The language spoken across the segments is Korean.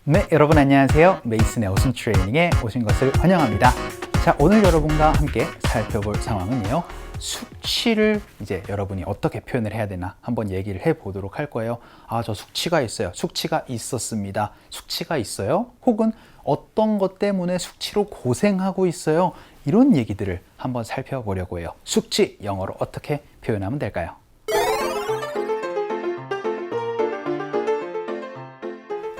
네, 여러분 안녕하세요. 메이슨의 어순 트레이닝에 오신 것을 환영합니다. 자, 오늘 여러분과 함께 살펴볼 상황은요. 숙취를 이제 여러분이 어떻게 표현을 해야 되나 한번 얘기를 해보도록 할 거예요. 아, 저 숙취가 있어요. 숙취가 있었습니다. 숙취가 있어요. 혹은 어떤 것 때문에 숙취로 고생하고 있어요. 이런 얘기들을 한번 살펴보려고 해요. 숙취, 영어로 어떻게 표현하면 될까요?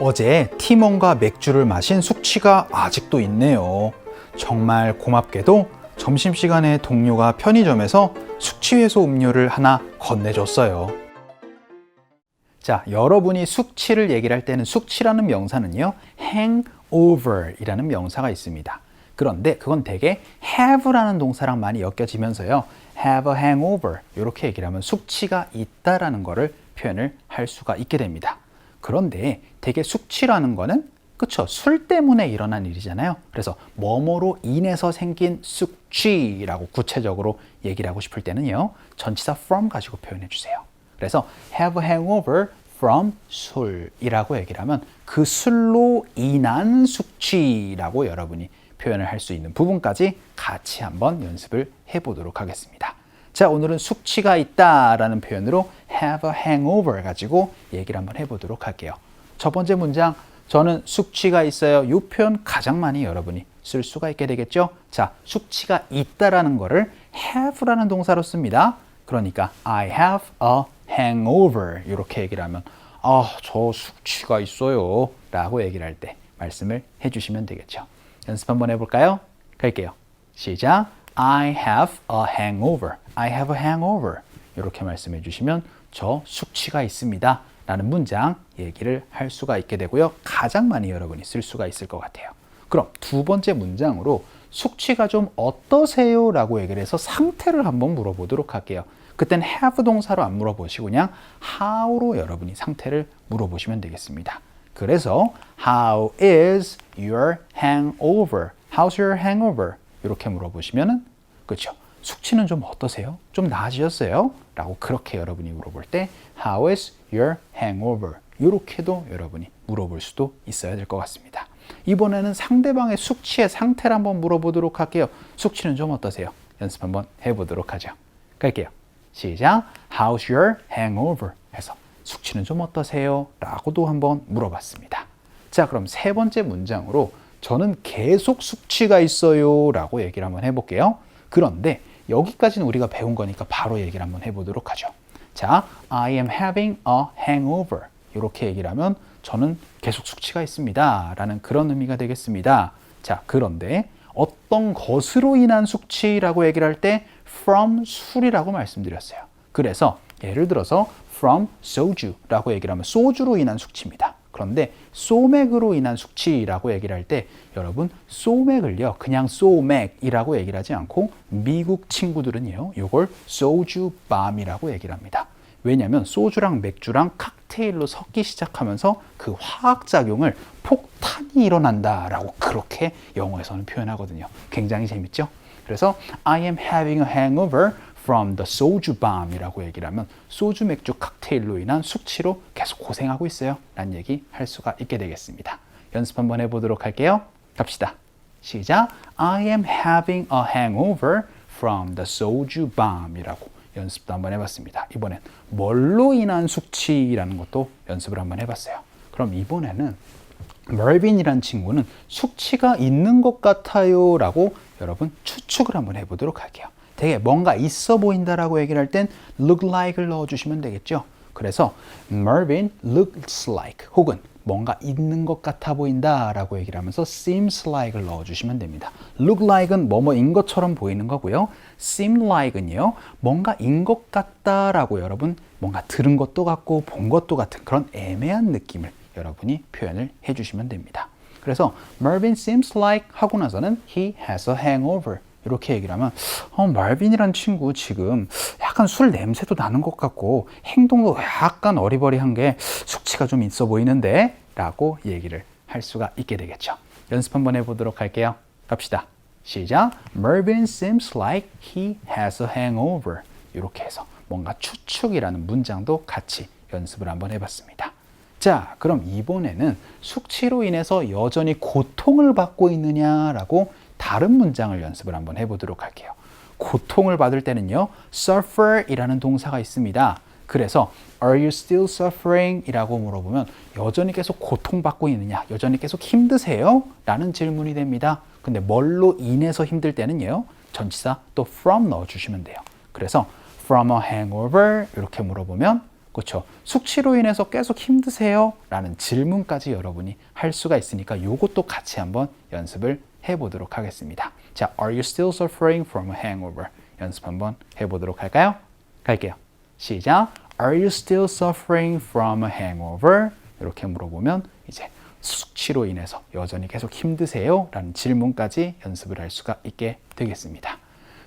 어제 팀원과 맥주를 마신 숙취가 아직도 있네요. 정말 고맙게도 점심시간에 동료가 편의점에서 숙취해소 음료를 하나 건네줬어요. 자, 여러분이 숙취를 얘기를 할 때는 숙취라는 명사는요, hangover이라는 명사가 있습니다. 그런데 그건 대개 have라는 동사랑 많이 엮여지면서요, have a hangover 이렇게 얘기를 하면 숙취가 있다라는 거를 표현을 할 수가 있게 됩니다. 그런데 대개 숙취라는 거는 그쵸, 술 때문에 일어난 일이잖아요. 그래서 뭐뭐로 인해서 생긴 숙취라고 구체적으로 얘기를 하고 싶을 때는요, 전치사 from 가지고 표현해 주세요. 그래서 have a hangover from 술이라고 얘기를 하면 그 술로 인한 숙취라고 여러분이 표현을 할 수 있는 부분까지 같이 한번 연습을 해보도록 하겠습니다. 자, 오늘은 숙취가 있다라는 표현으로 have a hangover 가지고 얘기를 한번 해보도록 할게요. 첫 번째 문장, 저는 숙취가 있어요. 이 표현 가장 많이 여러분이 쓸 수가 있게 되겠죠? 자, 숙취가 있다라는 거를 have라는 동사로 씁니다. 그러니까 I have a hangover 이렇게 얘기를 하면 저 숙취가 있어요 라고 얘기를 할 때 말씀을 해주시면 되겠죠. 연습 한번 해볼까요? 갈게요. 시작. I have a hangover. I have a hangover. 이렇게 말씀해 주시면 저 숙취가 있습니다 라는 문장 얘기를 할 수가 있게 되고요. 가장 많이 여러분이 쓸 수가 있을 것 같아요. 그럼 두 번째 문장으로 숙취가 좀 어떠세요? 라고 얘기를 해서 상태를 한번 물어보도록 할게요. 그땐 have 동사로 안 물어보시고 그냥 how로 여러분이 상태를 물어보시면 되겠습니다. 그래서 How is your hangover? How's your hangover? 이렇게 물어보시면은 그렇죠. 숙취는 좀 어떠세요? 좀 나아지셨어요? 라고 그렇게 여러분이 물어볼 때 How is your hangover? 이렇게도 여러분이 물어볼 수도 있어야 될 것 같습니다. 이번에는 상대방의 숙취의 상태를 한번 물어보도록 할게요. 숙취는 좀 어떠세요? 연습 한번 해보도록 하죠. 갈게요. 시작. How's your hangover? 해서 숙취는 좀 어떠세요? 라고도 한번 물어봤습니다. 자, 그럼 세 번째 문장으로 저는 계속 숙취가 있어요 라고 얘기를 한번 해볼게요. 그런데 여기까지는 우리가 배운 거니까 바로 얘기를 한번 해보도록 하죠. 자, I am having a hangover 이렇게 얘기를 하면 저는 계속 숙취가 있습니다 라는 그런 의미가 되겠습니다. 자, 그런데 어떤 것으로 인한 숙취라고 얘기를 할 때 from 술이라고 말씀드렸어요. 그래서 예를 들어서 from soju라고 얘기를 하면 소주로 인한 숙취입니다. 그런데 소맥으로 인한 숙취라고 얘기를 할 때 여러분 소맥을요 그냥 소맥이라고 얘기를 하지 않고 미국 친구들은요 이걸 소주밤이라고 얘기를 합니다. 왜냐하면 소주랑 맥주랑 칵테일로 섞기 시작하면서 그 화학작용을 폭탄이 일어난다라고 그렇게 영어에서는 표현하거든요. 굉장히 재밌죠? 그래서 I am having a hangover from the soju bomb이라고 얘기를 하면 소주 맥주 칵테일로 인한 숙취로 계속 고생하고 있어요 라는 얘기 할 수가 있게 되겠습니다. 연습 한번 해보도록 할게요. 갑시다. 시작. I am having a hangover from the soju bomb이라고 연습도 한번 해봤습니다. 이번엔 뭘로 인한 숙취라는 것도 연습을 한번 해봤어요. 그럼 이번에는 멀빈이란 친구는 숙취가 있는 것 같아요 라고 여러분 추측을 한번 해보도록 할게요. 되게 뭔가 있어 보인다라고 얘기를 할 땐 look like을 넣어주시면 되겠죠. 그래서 Mervyn looks like 혹은 뭔가 있는 것 같아 보인다라고 얘기를 하면서 seems like을 넣어주시면 됩니다. look like은 뭐뭐인 것처럼 보이는 거고요. seem like은요 뭔가 인 것 같다라고 여러분 뭔가 들은 것도 같고 본 것도 같은 그런 애매한 느낌을 여러분이 표현을 해주시면 됩니다. 그래서 Mervyn seems like 하고 나서는 he has a hangover 이렇게 얘기를 하면 말빈이란 친구 지금 약간 술 냄새도 나는 것 같고 행동도 약간 어리버리한 게 숙취가 좀 있어 보이는데 라고 얘기를 할 수가 있게 되겠죠. 연습 한번 해보도록 할게요. 갑시다. 시작. Mervyn seems like he has a hangover 이렇게 해서 뭔가 추측이라는 문장도 같이 연습을 한번 해봤습니다. 자, 그럼 이번에는 숙취로 인해서 여전히 고통을 받고 있느냐라고 다른 문장을 연습을 한번 해보도록 할게요. 고통을 받을 때는요, suffer 이라는 동사가 있습니다. 그래서 Are you still suffering? 이라고 물어보면 여전히 계속 고통받고 있느냐, 여전히 계속 힘드세요? 라는 질문이 됩니다. 근데 뭘로 인해서 힘들 때는요, 전치사 또 from 넣어주시면 돼요. 그래서 from a hangover 이렇게 물어보면 그렇죠. 숙취로 인해서 계속 힘드세요? 라는 질문까지 여러분이 할 수가 있으니까 이것도 같이 한번 연습을 해보도록 하겠습니다. 자, Are you still suffering from a hangover? 연습 한번 해보도록 할까요? 갈게요. 시작. Are you still suffering from a hangover? 이렇게 물어보면 이제 숙취로 인해서 여전히 계속 힘드세요? 라는 질문까지 연습을 할 수가 있게 되겠습니다.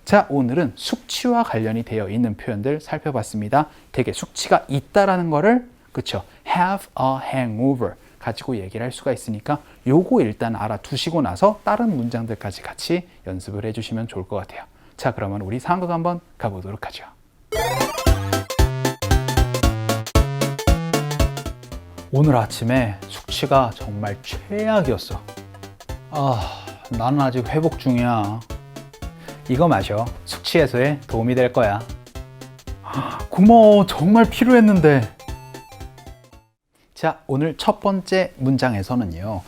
자, 오늘은 숙취와 관련이 되어 있는 표현들 살펴봤습니다. 되게 숙취가 있다라는 거를 그쵸? have a hangover 가지고 얘기를 할 수가 있으니까 요거 일단 알아두시고 나서 다른 문장들까지 같이 연습을 해주시면 좋을 것 같아요. 자, 그러면 우리 상극 한번 가보도록 하죠. 오늘 아침에 숙취가 정말 최악이었어. 나는 아직 회복 중이야. 이거 마셔. 숙취 해소에 도움이 될 거야. 고마워. 정말 필요했는데. 자, 오늘 첫 번째 문장에서는요.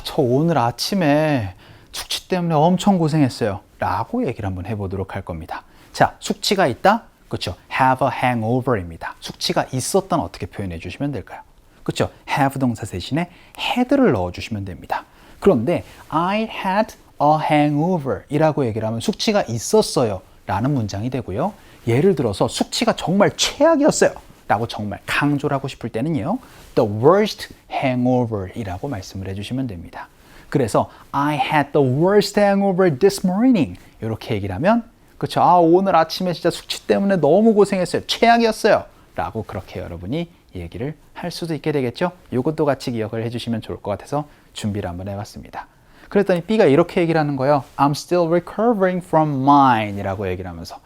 저 오늘 아침에 숙취 때문에 엄청 고생했어요. 라고 얘기를 한번 해보도록 할 겁니다. 자, 숙취가 있다? 그렇죠. have a hangover입니다. 숙취가 있었던 어떻게 표현해 주시면 될까요? 그렇죠. have 동사 대신에 had를 넣어주시면 됩니다. 그런데 I had a hangover 이라고 얘기를 하면 숙취가 있었어요 라는 문장이 되고요. 예를 들어서 숙취가 정말 최악이었어요 라고 정말 강조를 하고 싶을 때는요. The worst hangover 이라고 말씀을 해주시면 됩니다. 그래서 I had the worst hangover this morning 이렇게 얘기를 하면 그렇죠. 오늘 아침에 진짜 숙취 때문에 너무 고생했어요. 최악이었어요 라고 그렇게 여러분이 얘기를 할 수도 있게 되겠죠. 이것도 같이 기억을 해주시면 좋을 것 같아서 준비를 한번 해봤습니다. 그랬더니 B가 이렇게 얘기를 하는 거예요. I'm still recovering from mine 이라고 얘기를 하면서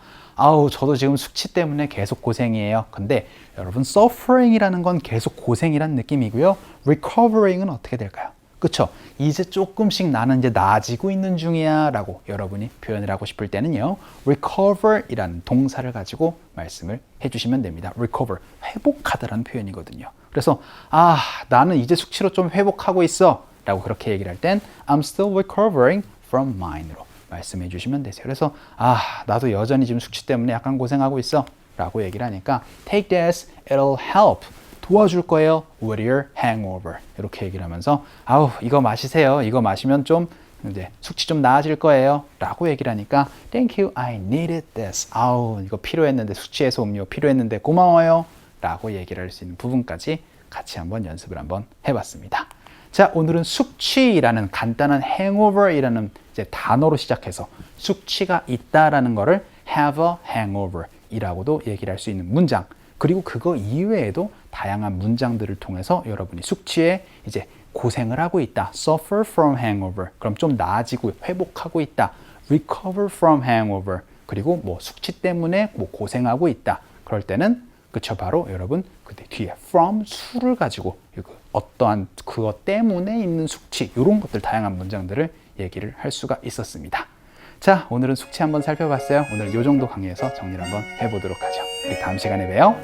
저도 지금 숙취 때문에 계속 고생이에요. 근데 여러분 suffering이라는 건 계속 고생이란 느낌이고요. recovering은 어떻게 될까요? 그쵸? 이제 조금씩 나는 이제 나아지고 있는 중이야 라고 여러분이 표현을 하고 싶을 때는요. recover 이라는 동사를 가지고 말씀을 해주시면 됩니다. recover, 회복하다라는 표현이거든요. 그래서 나는 이제 숙취로 좀 회복하고 있어 라고 그렇게 얘기를 할 땐 I'm still recovering from mine으로 말씀해 주시면 되세요. 그래서 나도 여전히 지금 숙취 때문에 약간 고생하고 있어 라고 얘기를 하니까 take this, it'll help 도와줄 거예요 with your hangover 이렇게 얘기를 하면서 이거 마시세요. 이거 마시면 좀 이제 숙취 좀 나아질 거예요 라고 얘기를 하니까 thank you, I needed this 이거 필요했는데 숙취 해소 음료 필요했는데 고마워요 라고 얘기를 할 수 있는 부분까지 같이 한번 연습을 한번 해봤습니다. 자, 오늘은 숙취라는 간단한 hangover이라는 이제 단어로 시작해서 숙취가 있다라는 거를 have a hangover 이라고도 얘기를 할 수 있는 문장, 그리고 그거 이외에도 다양한 문장들을 통해서 여러분이 숙취에 이제 고생을 하고 있다, suffer from hangover, 그럼 좀 나아지고 회복하고 있다, recover from hangover, 그리고 뭐 숙취 때문에 뭐 고생하고 있다, 그럴 때는 그쵸, 바로 여러분 그때 뒤에 from 수를 가지고 어떠한 그것 때문에 있는 숙취, 이런 것들 다양한 문장들을 얘기를 할 수가 있었습니다. 자, 오늘은 숙취 한번 살펴봤어요. 오늘 이 정도 강의에서 정리를 한번 해보도록 하죠. 우리 다음 시간에 봬요.